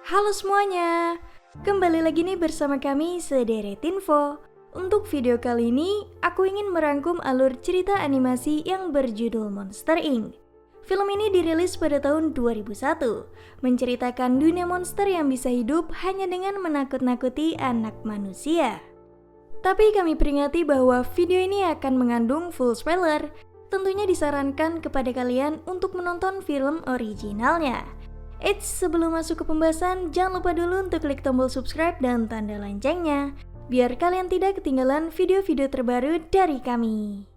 Halo semuanya, kembali lagi nih bersama kami Sederet Info. Untuk video kali ini, aku ingin merangkum alur cerita animasi yang berjudul Monster Inc. Film ini dirilis pada tahun 2001, menceritakan dunia monster yang bisa hidup hanya dengan menakut-nakuti anak manusia. Tapi kami peringati bahwa video ini akan mengandung full spoiler. Tentunya disarankan kepada kalian untuk menonton film originalnya. Eits, sebelum masuk ke pembahasan, jangan lupa dulu untuk klik tombol subscribe dan tanda loncengnya, biar kalian tidak ketinggalan video-video terbaru dari kami.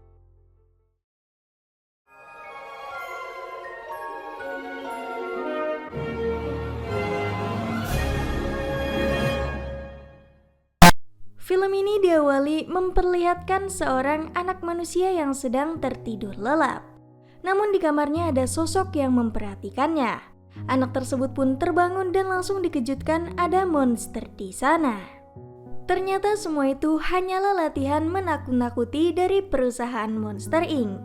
Film ini diawali memperlihatkan seorang anak manusia yang sedang tertidur lelap. Namun di kamarnya ada sosok yang memperhatikannya. Anak tersebut pun terbangun dan langsung dikejutkan ada monster di sana. Ternyata semua itu hanyalah latihan menakut-nakuti dari perusahaan Monster Inc.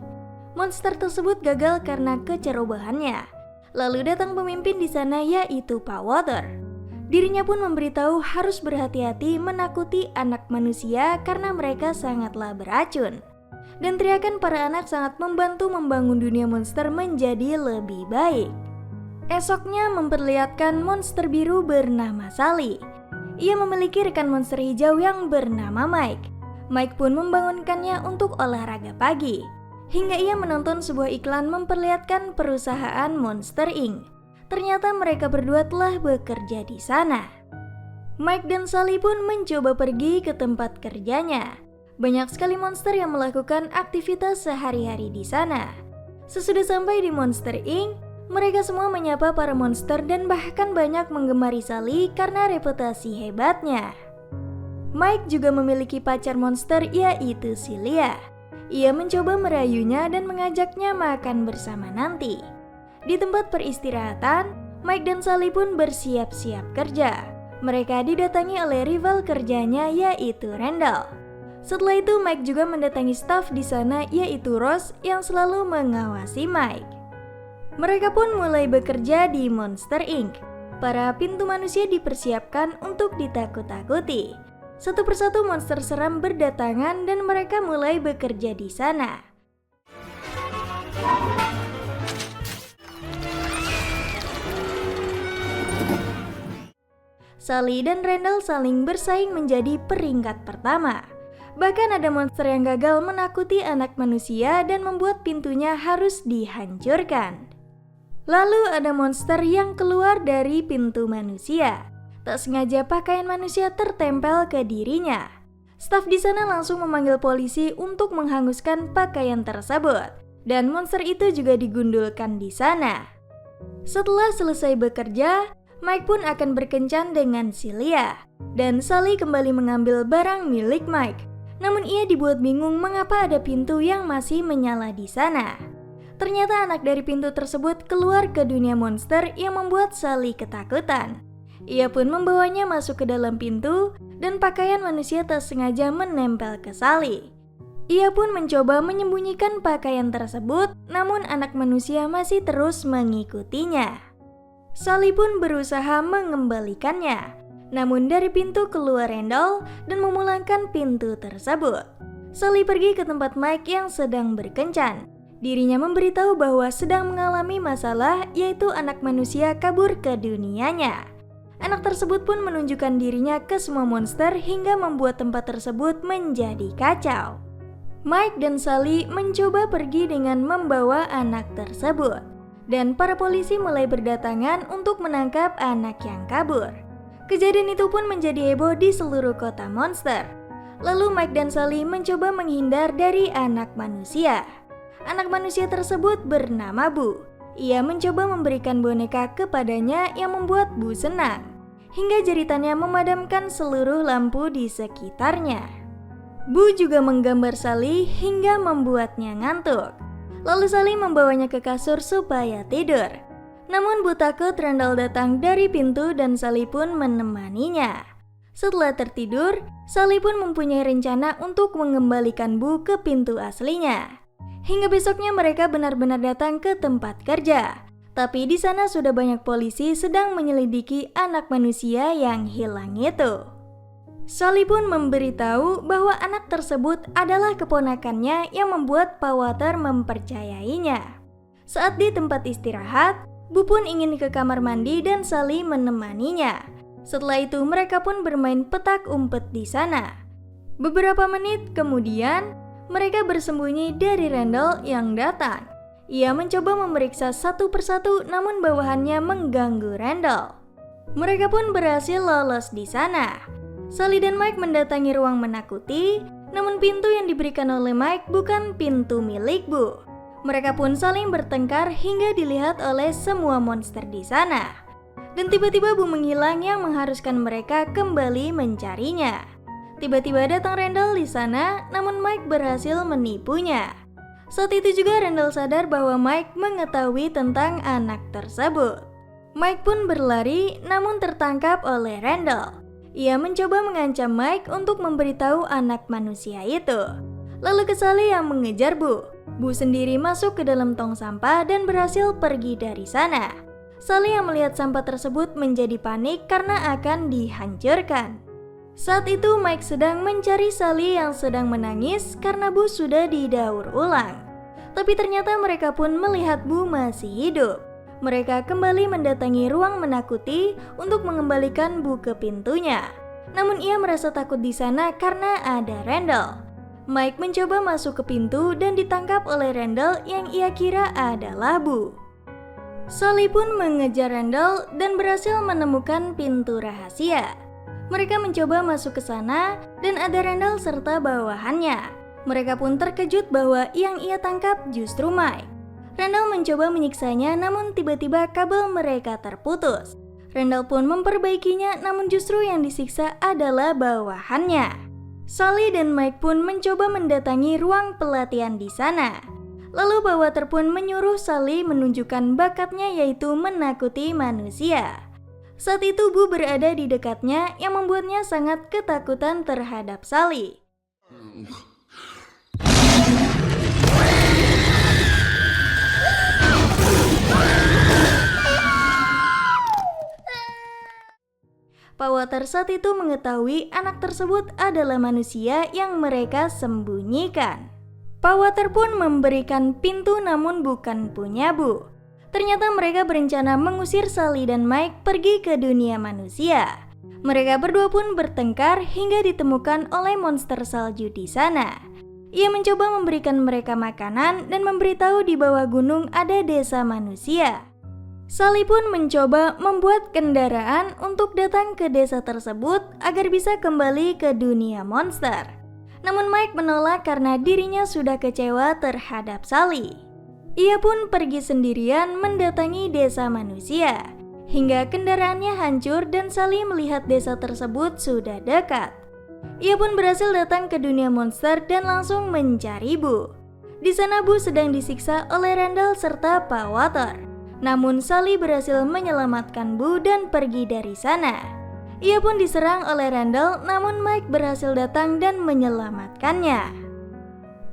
Monster tersebut gagal karena kecerobohannya. Lalu datang pemimpin di sana yaitu Pak Water. Dirinya pun memberitahu harus berhati-hati menakuti anak manusia karena mereka sangatlah beracun. Dan teriakan para anak sangat membantu membangun dunia monster menjadi lebih baik. Esoknya memperlihatkan monster biru bernama Sally. Ia memiliki rekan monster hijau yang bernama Mike. Mike pun membangunkannya untuk olahraga pagi. Hingga ia menonton sebuah iklan memperlihatkan perusahaan Monster Inc. Ternyata mereka berdua telah bekerja di sana. Mike dan Sally pun mencoba pergi ke tempat kerjanya. Banyak sekali monster yang melakukan aktivitas sehari-hari di sana. Sesudah sampai di Monster Inc., mereka semua menyapa para monster dan bahkan banyak menggemari Sally karena reputasi hebatnya. Mike juga memiliki pacar monster yaitu Celia. Ia mencoba merayunya dan mengajaknya makan bersama nanti. Di tempat peristirahatan, Mike dan Sally pun bersiap-siap kerja. Mereka didatangi oleh rival kerjanya yaitu Randall. Setelah itu Mike juga mendatangi staf di sana yaitu Rose yang selalu mengawasi Mike. Mereka pun mulai bekerja di Monster Inc. Para pintu manusia dipersiapkan untuk ditakut-takuti. Satu persatu monster seram berdatangan dan mereka mulai bekerja di sana. Sally dan Randall saling bersaing menjadi peringkat pertama. Bahkan ada monster yang gagal menakuti anak manusia dan membuat pintunya harus dihancurkan. Lalu ada monster yang keluar dari pintu manusia. Tak sengaja pakaian manusia tertempel ke dirinya. Staf di sana langsung memanggil polisi untuk menghanguskan pakaian tersebut. Dan monster itu juga digundulkan di sana. Setelah selesai bekerja, Mike pun akan berkencan dengan Celia. Dan Sally kembali mengambil barang milik Mike. Namun ia dibuat bingung mengapa ada pintu yang masih menyala di sana. Ternyata anak dari pintu tersebut keluar ke dunia monster yang membuat Sally ketakutan. Ia pun membawanya masuk ke dalam pintu dan pakaian manusia tak sengaja menempel ke Sally. Ia pun mencoba menyembunyikan pakaian tersebut, namun anak manusia masih terus mengikutinya. Sally pun berusaha mengembalikannya, namun dari pintu keluar Randall dan memulangkan pintu tersebut. Sally pergi ke tempat Mike yang sedang berkencan. Dirinya memberitahu bahwa sedang mengalami masalah yaitu anak manusia kabur ke dunianya. Anak tersebut pun menunjukkan dirinya ke semua monster hingga membuat tempat tersebut menjadi kacau. Mike dan Sally mencoba pergi dengan membawa anak tersebut. Dan para polisi mulai berdatangan untuk menangkap anak yang kabur. Kejadian itu pun menjadi heboh di seluruh kota monster. Lalu Mike dan Sally mencoba menghindar dari anak manusia. Anak manusia tersebut bernama Bu. Ia mencoba memberikan boneka kepadanya yang membuat Bu senang. Hingga jeritannya memadamkan seluruh lampu di sekitarnya. Bu juga menggambar Sally hingga membuatnya ngantuk. Lalu Sally membawanya ke kasur supaya tidur. Namun Bu takut Randall datang dari pintu dan Sally pun menemaninya. Setelah tertidur, Sally pun mempunyai rencana untuk mengembalikan Bu ke pintu aslinya. Hingga besoknya mereka benar-benar datang ke tempat kerja. Tapi di sana sudah banyak polisi sedang menyelidiki anak manusia yang hilang itu. Sally pun memberitahu bahwa anak tersebut adalah keponakannya yang membuat Pak Walter mempercayainya. Saat di tempat istirahat, Bu pun ingin ke kamar mandi dan Sally menemaninya. Setelah itu mereka pun bermain petak umpet di sana. Beberapa menit kemudian, mereka bersembunyi dari Randall yang datang. Ia mencoba memeriksa satu persatu namun bawahannya mengganggu Randall. Mereka pun berhasil lolos di sana. Sally dan Mike mendatangi ruang menakuti, namun pintu yang diberikan oleh Mike bukan pintu milik Bu. Mereka pun saling bertengkar hingga dilihat oleh semua monster di sana. Dan tiba-tiba Bu menghilang yang mengharuskan mereka kembali mencarinya. Tiba-tiba datang Randall di sana, namun Mike berhasil menipunya. Saat itu juga Randall sadar bahwa Mike mengetahui tentang anak tersebut. Mike pun berlari namun tertangkap oleh Randall. Ia mencoba mengancam Mike untuk memberitahu anak manusia itu. Lalu ke Sally yang mengejar Bu. Bu sendiri masuk ke dalam tong sampah dan berhasil pergi dari sana. Sally yang melihat sampah tersebut menjadi panik karena akan dihancurkan. Saat itu Mike sedang mencari Sally yang sedang menangis karena Bu sudah didaur ulang. Tapi ternyata mereka pun melihat Bu masih hidup. Mereka kembali mendatangi ruang menakuti untuk mengembalikan Bu ke pintunya. Namun ia merasa takut di sana karena ada Randall. Mike mencoba masuk ke pintu dan ditangkap oleh Randall yang ia kira adalah Bu. Sally pun mengejar Randall dan berhasil menemukan pintu rahasia. Mereka mencoba masuk ke sana dan ada Randall serta bawahannya. Mereka pun terkejut bahwa yang ia tangkap justru Mike. Randall mencoba menyiksanya namun tiba-tiba kabel mereka terputus. Randall pun memperbaikinya namun justru yang disiksa adalah bawahannya. Sally dan Mike pun mencoba mendatangi ruang pelatihan di sana. Lalu Pak Walter pun menyuruh Sally menunjukkan bakatnya yaitu menakuti manusia. Saat itu Bu berada di dekatnya yang membuatnya sangat ketakutan terhadap Sally. Pak Walter saat itu mengetahui anak tersebut adalah manusia yang mereka sembunyikan. Pak Walter pun memberikan pintu namun bukan punya Bu. Ternyata mereka berencana mengusir Sally dan Mike pergi ke dunia manusia. Mereka berdua pun bertengkar hingga ditemukan oleh monster salju di sana. Ia mencoba memberikan mereka makanan dan memberitahu di bawah gunung ada desa manusia. Sally pun mencoba membuat kendaraan untuk datang ke desa tersebut agar bisa kembali ke dunia monster. Namun Mike menolak karena dirinya sudah kecewa terhadap Sally. Ia pun pergi sendirian mendatangi desa manusia, hingga kendaraannya hancur dan Sally melihat desa tersebut sudah dekat. Ia pun berhasil datang ke dunia monster dan langsung mencari Bu. Di sana Bu sedang disiksa oleh Randall serta Pak Walter. Namun Sally berhasil menyelamatkan Bu dan pergi dari sana. Ia pun diserang oleh Randall, namun Mike berhasil datang dan menyelamatkannya.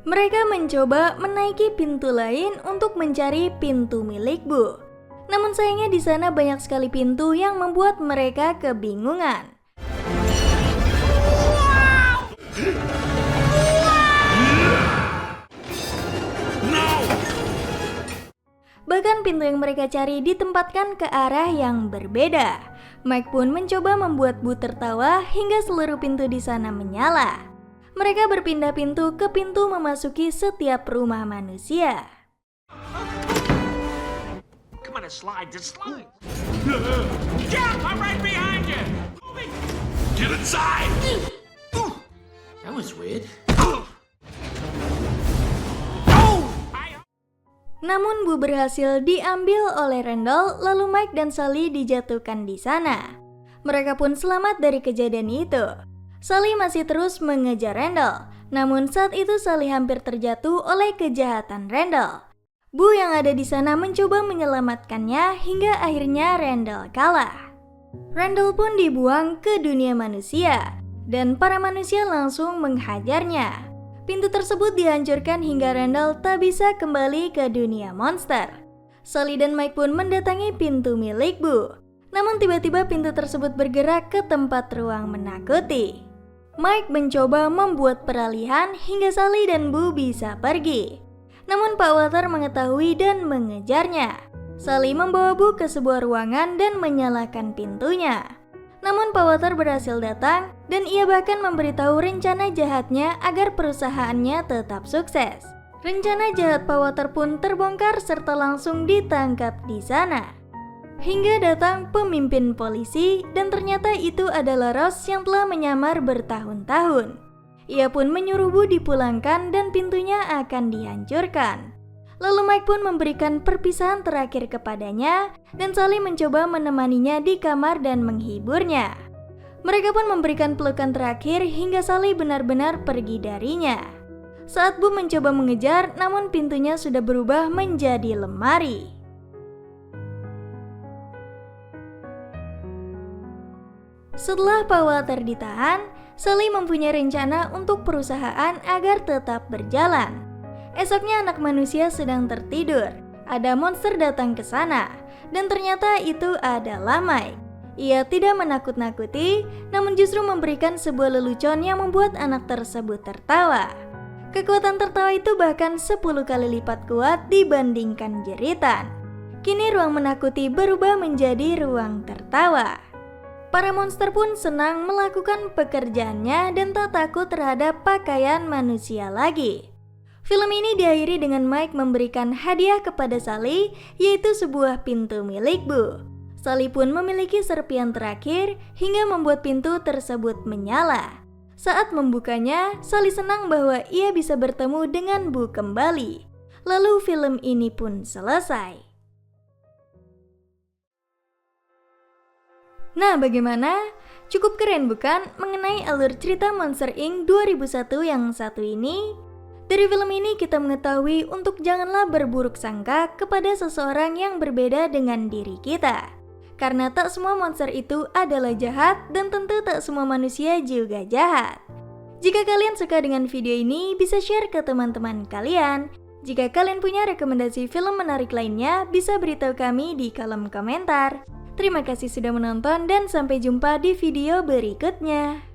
Mereka mencoba menaiki pintu lain untuk mencari pintu milik Bu. Namun sayangnya di sana banyak sekali pintu yang membuat mereka kebingungan. Bahkan pintu yang mereka cari ditempatkan ke arah yang berbeda. Mike pun mencoba membuat Bu tertawa hingga seluruh pintu di sana menyala. Mereka berpindah pintu ke pintu memasuki setiap rumah manusia. Come on, slide, just slide. Yeah, I'm right behind you. Get inside. That was weird. Namun Bu berhasil diambil oleh Randall, lalu Mike dan Sally dijatuhkan di sana. Mereka pun selamat dari kejadian itu. Sally masih terus mengejar Randall, namun saat itu Sally hampir terjatuh oleh kejahatan Randall. Bu yang ada di sana mencoba menyelamatkannya hingga akhirnya Randall kalah. Randall pun dibuang ke dunia manusia dan para manusia langsung menghajarnya. Pintu tersebut dihancurkan hingga Randall tak bisa kembali ke dunia monster. Sally dan Mike pun mendatangi pintu milik Bu. Namun tiba-tiba pintu tersebut bergerak ke tempat ruang menakuti. Mike mencoba membuat peralihan hingga Sally dan Bu bisa pergi. Namun Pak Walter mengetahui dan mengejarnya. Sally membawa Bu ke sebuah ruangan dan menyalakan pintunya. Namun Pak Walter berhasil datang dan ia bahkan memberitahu rencana jahatnya agar perusahaannya tetap sukses. Rencana jahat Pak Walter pun terbongkar serta langsung ditangkap di sana. Hingga datang pemimpin polisi dan ternyata itu adalah Ross yang telah menyamar bertahun-tahun. Ia pun menyuruh Bu dipulangkan dan pintunya akan dihancurkan. Lalu Mike pun memberikan perpisahan terakhir kepadanya dan Sally mencoba menemaninya di kamar dan menghiburnya. Mereka pun memberikan pelukan terakhir hingga Sally benar-benar pergi darinya. Saat Bu mencoba mengejar, namun pintunya sudah berubah menjadi lemari. Setelah Pak Walter ditahan, Sally mempunyai rencana untuk perusahaan agar tetap berjalan. Esoknya anak manusia sedang tertidur. Ada monster datang ke sana, dan ternyata itu adalah Mike. Ia tidak menakut-nakuti, namun justru memberikan sebuah lelucon yang membuat anak tersebut tertawa. Kekuatan tertawa itu bahkan 10 kali lipat kuat dibandingkan jeritan. Kini ruang menakuti berubah menjadi ruang tertawa. Para monster pun senang melakukan pekerjaannya dan tak takut terhadap pakaian manusia lagi. Film ini diakhiri dengan Mike memberikan hadiah kepada Sally, yaitu sebuah pintu milik Bu. Sally pun memiliki serpian terakhir hingga membuat pintu tersebut menyala. Saat membukanya, Sally senang bahwa ia bisa bertemu dengan Bu kembali. Lalu film ini pun selesai. Nah, bagaimana? Cukup keren bukan mengenai alur cerita Monster Inc. 2001 yang satu ini? Dari film ini kita mengetahui untuk janganlah berburuk sangka kepada seseorang yang berbeda dengan diri kita. Karena tak semua monster itu adalah jahat dan tentu tak semua manusia juga jahat. Jika kalian suka dengan video ini, bisa share ke teman-teman kalian. Jika kalian punya rekomendasi film menarik lainnya, bisa beritahu kami di kolom komentar. Terima kasih sudah menonton dan sampai jumpa di video berikutnya.